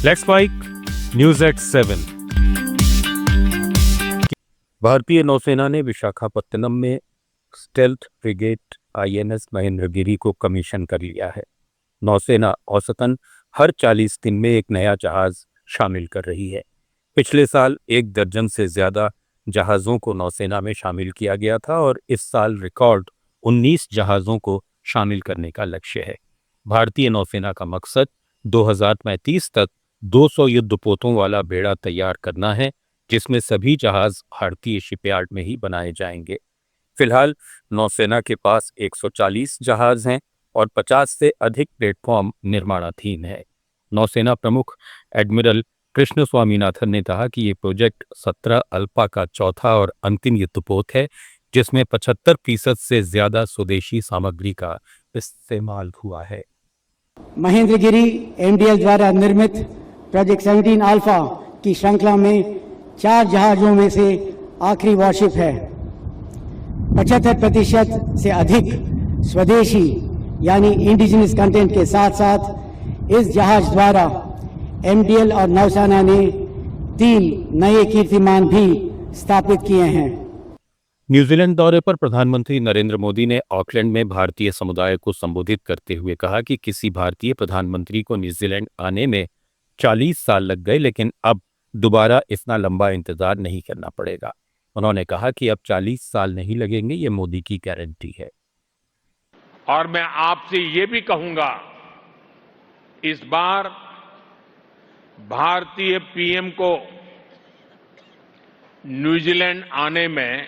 Let's fight news at 7। भारतीय नौसेना ने विशाखापत्तनम में स्टेल्थ फ्रिगेट आईएनएस महेंद्रगिरी को कमीशन कर लिया है। नौसेना औसतन हर 40 दिन में एक नया जहाज शामिल कर रही है। पिछले साल 1 दर्जन से ज्यादा जहाजों को नौसेना में शामिल किया गया था और इस साल रिकॉर्ड 19 जहाजों को शामिल करने का लक्ष्य है। भारतीय नौसेना का मकसद 2035 तक 200 युद्धपोतों वाला बेड़ा तैयार करना है, जिसमें सभी जहाज भारतीय शिपयार्ड में ही बनाए जाएंगे। फिलहाल नौसेना के पास 140 जहाज हैं और 50 से अधिक प्लेटफॉर्म निर्माणाधीन है। नौसेना प्रमुख एडमिरल कृष्ण स्वामीनाथन ने कहा कि ये प्रोजेक्ट 17 अल्फा का चौथा और अंतिम युद्धपोत है, जिसमें 75% से ज्यादा स्वदेशी सामग्री का इस्तेमाल हुआ है। महेंद्रगिरी एमडीएल द्वारा निर्मित प्रोजेक्ट 17 अल्फा की श्रृंखला में 4 जहाजों में से आखिरी वॉरशिप है। 75% से अधिक स्वदेशी यानी इंडिजिनस कंटेंट के साथ साथ इस जहाज द्वारा एमडीएल और नौसेना ने 3 नए कीर्तिमान भी स्थापित किए हैं। न्यूजीलैंड दौरे पर प्रधानमंत्री नरेंद्र मोदी ने ऑकलैंड में भारतीय समुदाय को संबोधित करते हुए कहा कि किसी भारतीय प्रधानमंत्री को न्यूजीलैंड आने में 40 साल लग गए, लेकिन अब दोबारा इतना लंबा इंतजार नहीं करना पड़ेगा। उन्होंने कहा कि अब 40 साल नहीं लगेंगे, ये मोदी की गारंटी है। और मैं आपसे ये भी कहूंगा, इस बार भारतीय पीएम को न्यूजीलैंड आने में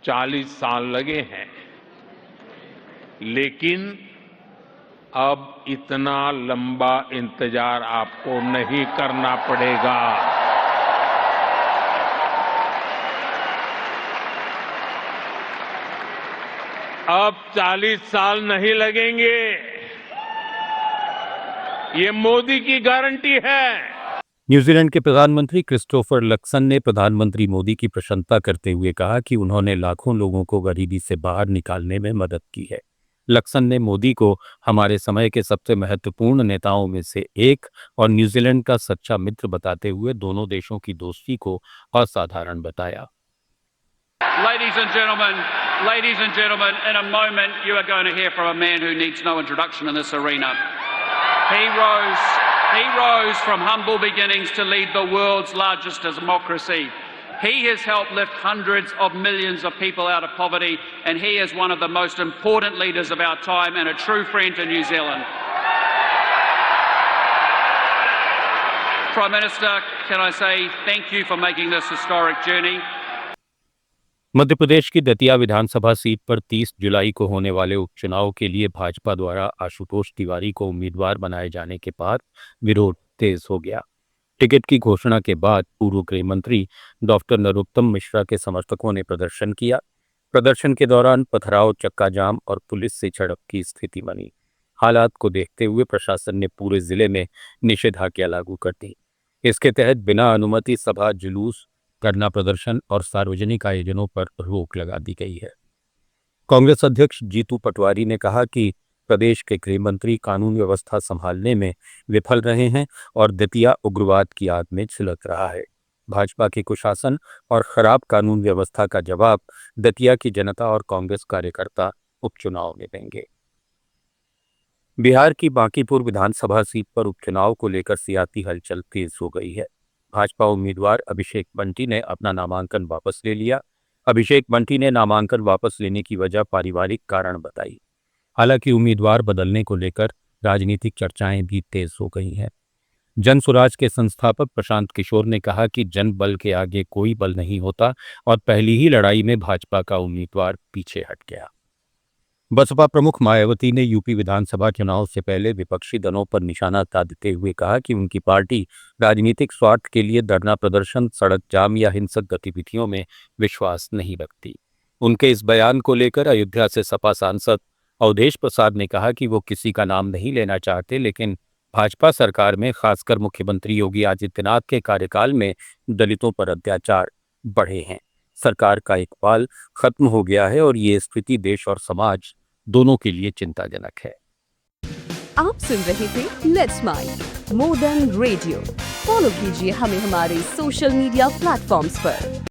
40 साल लगे हैं, लेकिन अब इतना लंबा इंतजार आपको नहीं करना पड़ेगा। अब 40 साल नहीं लगेंगे, ये मोदी की गारंटी है। न्यूजीलैंड के प्रधानमंत्री क्रिस्टोफर लक्सन ने प्रधानमंत्री मोदी की प्रशंसा करते हुए कहा कि उन्होंने लाखों लोगों को गरीबी से बाहर निकालने में मदद की है। लक्सन ने मोदी को हमारे समय के सबसे महत्वपूर्ण नेताओं में से एक और न्यूजीलैंड का सच्चा मित्र बताते हुए दोनों देशों की दोस्ती को असाधारण बताया। Ladies and gentlemen, in a moment you are going to hear from a man who needs no introduction in this arena. He rose from humble beginnings to lead the world's largest democracy. He has helped lift hundreds of millions of people out of poverty, and he is one of the most important leaders of our time and a true friend to New Zealand. Prime Minister, can I say thank you for making this historic journey? Madhya Pradesh की दतिया विधानसभा seat पर 30 जुलाई को होने वाले उपचुनाव के लिए भाजपा द्वारा आशुतोष तिवारी को उम्मीदवार बनाए जाने के बाद विरोध तेज हो गया। टिकट की घोषणा के बाद पूर्व गृह मंत्री डॉक्टर नरोत्तम मिश्रा के समर्थकों ने प्रदर्शन किया। प्रदर्शन के दौरान पथराव, चक्का जाम और पुलिस से झड़प की स्थिति बनी। हालात को देखते हुए प्रशासन ने पूरे जिले में निषेधाज्ञा लागू कर दी। इसके तहत बिना अनुमति सभा, जुलूस, धरना प्रदर्शन और सार्वजनिक आयोजनों पर रोक लगा दी गई है। कांग्रेस अध्यक्ष जीतू पटवारी ने कहा कि प्रदेश के गृह मंत्री कानून व्यवस्था संभालने में विफल रहे हैं और दतिया उग्रवाद की आग में छिलक रहा है। भाजपा के कुशासन और खराब कानून व्यवस्था का जवाब दतिया की जनता और कांग्रेस कार्यकर्ता उपचुनाव में देंगे। बिहार की बांकीपुर विधानसभा सीट पर उपचुनाव को लेकर सियासी हलचल तेज हो गई है। भाजपा उम्मीदवार अभिषेक बंटी ने अपना नामांकन वापस ले लिया। अभिषेक बंटी ने नामांकन वापस लेने की वजह पारिवारिक कारण बताई। हालांकि उम्मीदवार बदलने को लेकर राजनीतिक चर्चाएं भी तेज हो गई हैं। जन स्वराज के संस्थापक प्रशांत किशोर ने कहा कि जन बल के आगे कोई बल नहीं होता और पहली ही लड़ाई में भाजपा का उम्मीदवार पीछे हट गया। बसपा प्रमुख मायावती ने यूपी विधानसभा चुनाव से पहले विपक्षी दलों पर निशाना साधते हुए कहा कि उनकी पार्टी राजनीतिक स्वार्थ के लिए धरना प्रदर्शन, सड़क जाम या हिंसक गतिविधियों में विश्वास नहीं रखती। उनके इस बयान को लेकर अयोध्या से सपा सांसद अवधेश प्रसाद ने कहा कि वो किसी का नाम नहीं लेना चाहते, लेकिन भाजपा सरकार में खासकर मुख्यमंत्री योगी आदित्यनाथ के कार्यकाल में दलितों पर अत्याचार बढ़े हैं। सरकार का इकबाल खत्म हो गया है और ये स्थिति देश और समाज दोनों के लिए चिंताजनक है। आप सुन रहे थे let's smile more than radio. Follow कीजिए हमें हमारे सोशल मीडिया प्लेटफॉर्म्स पर।